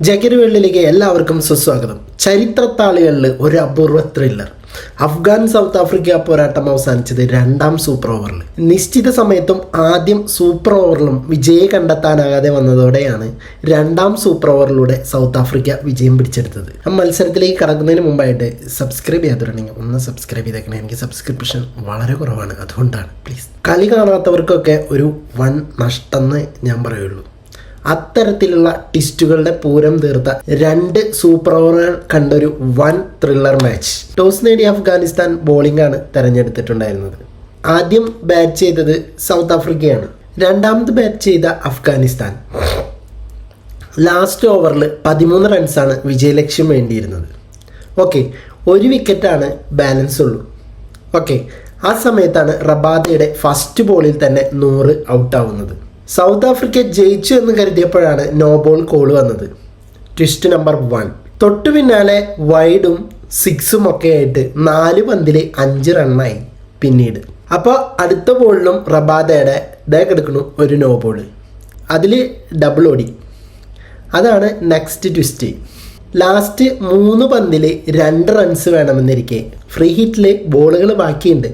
Jacket വേൾഡിലേക്ക് എല്ലാവർക്കും സുസ്വാഗതം. ചരിത്രത്താളുകളിൽ ഒരു അപൂർവ ത്രില്ലർ. അഫ്ഗാൻ സൗത്ത് ആഫ്രിക്ക പോരാട്ടം അവസാനിച്ചത് രണ്ടാം സൂപ്പർ ഓവറിൽ. നിശ്ചിത സമയത്തും ആദ്യം സൂപ്പർ ഓവറിലും വിജയം കണ്ടെത്താനാകാതെ വന്നതോടെയാണ് രണ്ടാം സൂപ്പർ ഓവറിലൂടെ സൗത്ത് ആഫ്രിക്ക വിജയം പിടിച്ചെടുത്തത്. മത്സരത്തിലേക്ക് കടക്കുന്നതിന് മുമ്പായിട്ട് സബ്സ്ക്രൈബ് ചെയ്യാത്തുണ്ടെങ്കിൽ ഒന്ന് സബ്സ്ക്രൈബ് ചെയ്തേക്കണേ. എനിക്ക് സബ്സ്ക്രിപ്ഷൻ വളരെ കുറവാണ്, അതുകൊണ്ടാണ്. പ്ലീസ്. കളി കാണാത്തവർക്കൊക്കെ ഒരു വൻ നഷ്ടമെന്ന് ഞാൻ പറയുള്ളൂ. അത്തരത്തിലുള്ള ട്വിസ്റ്റുകളുടെ പൂരം തീർത്ത രണ്ട് സൂപ്പർ ഓവറുകൾ കണ്ടൊരു വൻ ത്രില്ലർ മാച്ച്. ടോസ് നേടിയ അഫ്ഗാനിസ്ഥാൻ ബോളിംഗാണ് തെരഞ്ഞെടുത്തിട്ടുണ്ടായിരുന്നത്. ആദ്യം ബാറ്റ് ചെയ്തത് സൗത്ത് ആഫ്രിക്കയാണ്. രണ്ടാമത് ബാറ്റ് ചെയ്ത അഫ്ഗാനിസ്ഥാൻ. ലാസ്റ്റ് ഓവറിൽ 13 റൺസാണ് വിജയലക്ഷ്യം വേണ്ടിയിരുന്നത്. ഓക്കെ, ഒരു വിക്കറ്റാണ് ബാലൻസ് ഉള്ളൂ. ഓക്കെ, ആ സമയത്താണ് റബാദയുടെ ഫസ്റ്റ് ബോളിൽ തന്നെ 100 ഔട്ടാവുന്നത്. സൗത്ത് ആഫ്രിക്ക ജയിച്ചു എന്ന് കരുതിയപ്പോഴാണ് നോ ബോൾ കോൾ വന്നത്. Twist number 1. തൊട്ടു പിന്നാലെ വൈഡും സിക്സും ഒക്കെ ആയിട്ട് 4 പന്തിൽ 5 റണ്ണായി. പിന്നീട് അപ്പോൾ അടുത്ത ബോളിലും റബാദയുടെ കിടക്കുന്നു ഒരു നോ ബോൾ. അതിൽ ഡബിൾ ഓടി. അതാണ് നെക്സ്റ്റ് ട്വിസ്റ്റ്. ലാസ്റ്റ് 3 പന്തിൽ 2 റൺസ് വേണമെന്നിരിക്കെ ഫ്രീ ഹിറ്റിൽ ബോളുകൾ ബാക്കിയുണ്ട്.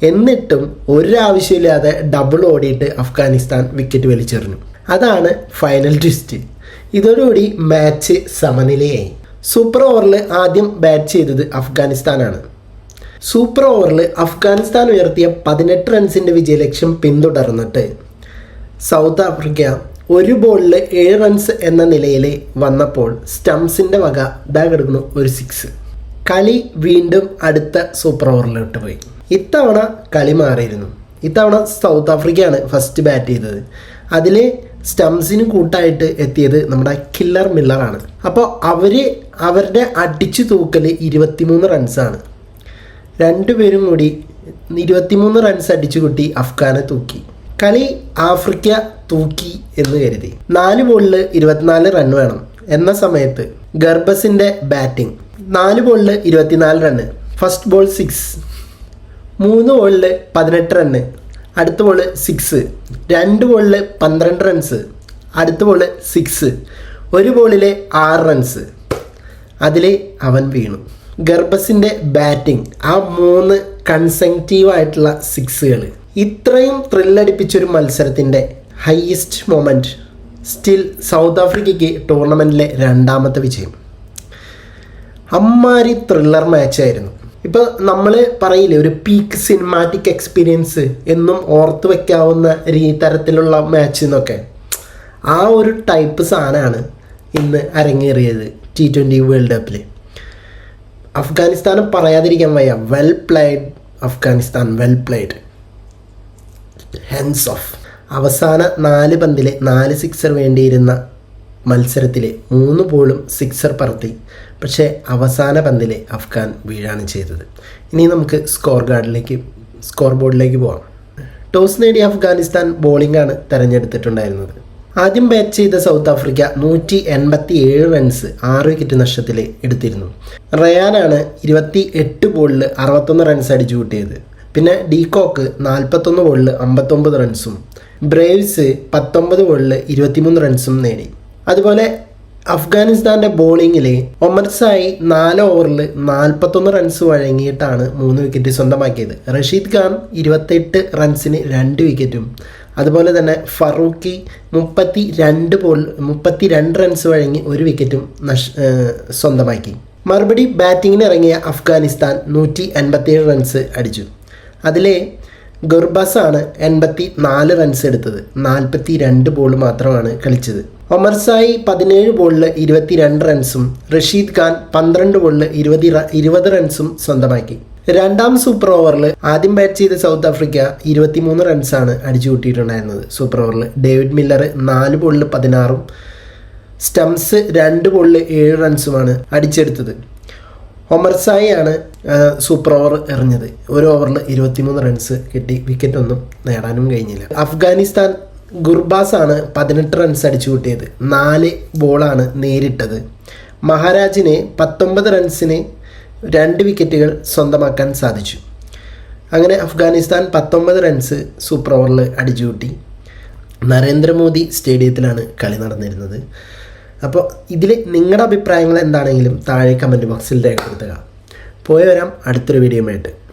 എന്നിട്ടും ഒരാവശ്യമില്ലാതെ ഡബിൾ ഓടിയിട്ട് അഫ്ഗാനിസ്ഥാൻ വിക്കറ്റ് വലിച്ചെറിഞ്ഞു. അതാണ് ഫൈനൽ ട്വിസ്റ്റ്. ഇതോടുകൂടി മാച്ച് സമനിലയായി. സൂപ്പർ ഓവറിൽ ആദ്യം ബാറ്റ് ചെയ്തത് അഫ്ഗാനിസ്ഥാനാണ്. സൂപ്പർ ഓവറിൽ അഫ്ഗാനിസ്ഥാൻ ഉയർത്തിയ 18 റൺസിൻ്റെ വിജയലക്ഷ്യം പിന്തുടർന്നിട്ട് സൗത്ത് ആഫ്രിക്ക ഒരു ബോളിൽ 7 റൺസ് എന്ന നിലയിൽ വന്നപ്പോൾ സ്റ്റംസിൻ്റെ വക കിടക്കുന്നു ഒരു 6. കളി വീണ്ടും അടുത്ത സൂപ്പർ ഓവറിലോട്ട് പോയി. ഇത്തവണ കളി മാറിയിരുന്നു. ഇത്തവണ സൗത്ത് ആഫ്രിക്കയാണ് ഫസ്റ്റ് ബാറ്റ് ചെയ്തത്. അതിൽ സ്റ്റംസിന് കൂട്ടായിട്ട് എത്തിയത് നമ്മുടെ കില്ലർ മില്ലറാണ്. അപ്പോൾ അവരുടെ അടിച്ചു തൂക്കൽ 23 റൺസാണ്. രണ്ടുപേരും കൂടി 23 റൺസ് അടിച്ചു കൂട്ടി അഫ്ഗാനെ തൂക്കി. കളി ആഫ്രിക്ക തൂക്കി എന്ന് കരുതി. 4 ബോളിൽ 24 റൺ വേണം എന്ന സമയത്ത് ഗർബസിൻ്റെ ബാറ്റിംഗ്. 4 ബോളിൽ 24 റണ്ണ്. First ball 6. 3 ബോളിൽ 18 റണ്ണ്. അടുത്ത ബോൾ 6. 2 ബോളിൽ 12 റൺസ്. അടുത്ത ബോൾ 6. ഒരു ബോളിൽ 6 റൺസ്. അതിൽ അവൻ വീണു. ഗർബസിൻ്റെ ബാറ്റിംഗ്, ആ 3 കൺസെക്യൂട്ടീവായിട്ടുള്ള 6കൾ. ഇത്രയും ത്രില്ലടിപ്പിച്ചൊരു മത്സരത്തിൻ്റെ ഹയസ്റ്റ് മൊമെൻറ്റ്. സ്റ്റിൽ സൗത്ത് ആഫ്രിക്കയ്ക്ക് ടൂർണമെൻറ്റിലെ 2ാമത്തെ വിജയം. അമ്മാരി ത്രില്ലർ മാച്ചായിരുന്നു. ഇപ്പോൾ നമ്മൾ പറയില്ലേ, ഒരു പീക്ക് സിനിമാറ്റിക് എക്സ്പീരിയൻസ് എന്നും ഓർത്ത് വയ്ക്കാവുന്ന തരത്തിലുള്ള മാച്ച് എന്നൊക്കെ, ആ ഒരു ടൈപ്പ് സാധനമാണ് ഇന്ന് അരങ്ങേറിയത് T20 വേൾഡ് കപ്പിൽ. അഫ്ഗാനിസ്ഥാനെ പറയാതിരിക്കാൻ വയ്യ. Well played Afghanistan, well played. Hands of. അവസാന 4 പന്തിൽ 4 സിക്സർ വേണ്ടിയിരുന്ന മത്സരത്തിൽ 3 ബോളും സിക്സർ പറത്തി. പക്ഷേ അവസാന പന്തിൽ അഫ്ഗാൻ വീഴാണ് ചെയ്തത്. ഇനി നമുക്ക് സ്കോർ ബോർഡിലേക്ക് പോകാം. ടോസ് നേടിയ അഫ്ഗാനിസ്ഥാൻ ബോളിംഗാണ് തിരഞ്ഞെടുത്തിട്ടുണ്ടായിരുന്നത്. ആദ്യം ബാറ്റ് ചെയ്ത സൗത്ത് ആഫ്രിക്ക 187 റൺസ് 6 വിക്കറ്റ് നഷ്ടത്തിൽ എടുത്തിരുന്നു. റയാനാണ് 28 ബോളിൽ 61 റൺസ് അടിച്ചു കൂട്ടിയത്. പിന്നെ ഡീകോക്ക് 41 ബോളിൽ 59 റൺസും ബ്രേവ്സ് 19 ബോളിൽ 23 റൺസും നേടി. അതുപോലെ അഫ്ഗാനിസ്ഥാൻ്റെ ബോളിങ്ങിൽ ഒമർസായി 4 ഓവറിൽ 41 റൺസ് വഴങ്ങിയിട്ടാണ് 3 വിക്കറ്റ് സ്വന്തമാക്കിയത്. റഷീദ് ഖാൻ 28 റൺസിന് 2 വിക്കറ്റും അതുപോലെ തന്നെ ഫറൂഖി 32 റൺസ് വഴങ്ങി 1 വിക്കറ്റും സ്വന്തമാക്കി. മറുപടി ബാറ്റിങ്ങിന് ഇറങ്ങിയ അഫ്ഗാനിസ്ഥാൻ 187 റൺസ് അടിച്ചു. അതിലെ ഗുർബസാണ് 84 റൺസ് എടുത്തത്. 42 ബോൾ മാത്രമാണ് കളിച്ചത്. ഒമർസായി 17 ബോളിൽ 22 റൺസും റഷീദ് ഖാൻ 12 ബോളിൽ 20 റൺസും സ്വന്തമാക്കി. 2ാം സൂപ്പർ ഓവറിൽ ആദ്യം ബാറ്റ് ചെയ്ത സൗത്ത് ആഫ്രിക്ക 23 റൺസാണ് അടിച്ചു കൂട്ടിയിട്ടുണ്ടായിരുന്നത്. സൂപ്പർ ഓവറിൽ ഡേവിഡ് മില്ലർ 4 ബോളിൽ 16ഉം സ്റ്റംസ് 2 ബോളിൽ 7 റൺസുമാണ് അടിച്ചെടുത്തത്. ഒമർസായി ആണ് സൂപ്പർ ഓവർ എറിഞ്ഞത്. ഒരു ഓവറിൽ 23 റൺസ് കിട്ടി. വിക്കറ്റൊന്നും നേടാനും കഴിഞ്ഞില്ല. അഫ്ഗാനിസ്ഥാൻ ഗുർബാസാണ് 18 റൺസ് അടിച്ചു കൂട്ടിയത്. 4 ബോളാണ് നേരിട്ടത്. മഹാരാജിന് 19 റൺസിന് 2 വിക്കറ്റുകൾ സ്വന്തമാക്കാൻ സാധിച്ചു. അങ്ങനെ അഫ്ഗാനിസ്ഥാൻ 19 റൺസ് സൂപ്പർ ഓവറിൽ അടിച്ചു കൂട്ടി. നരേന്ദ്രമോദി സ്റ്റേഡിയത്തിലാണ് കളി നടന്നിരുന്നത്. അപ്പോൾ ഇതിൽ നിങ്ങളുടെ അഭിപ്രായങ്ങൾ എന്താണെങ്കിലും താഴെ കമൻറ്റ് ബോക്സിൽ രേഖപ്പെടുത്തുക. പോയി വരാം അടുത്തൊരു വീഡിയോയുമായിട്ട്.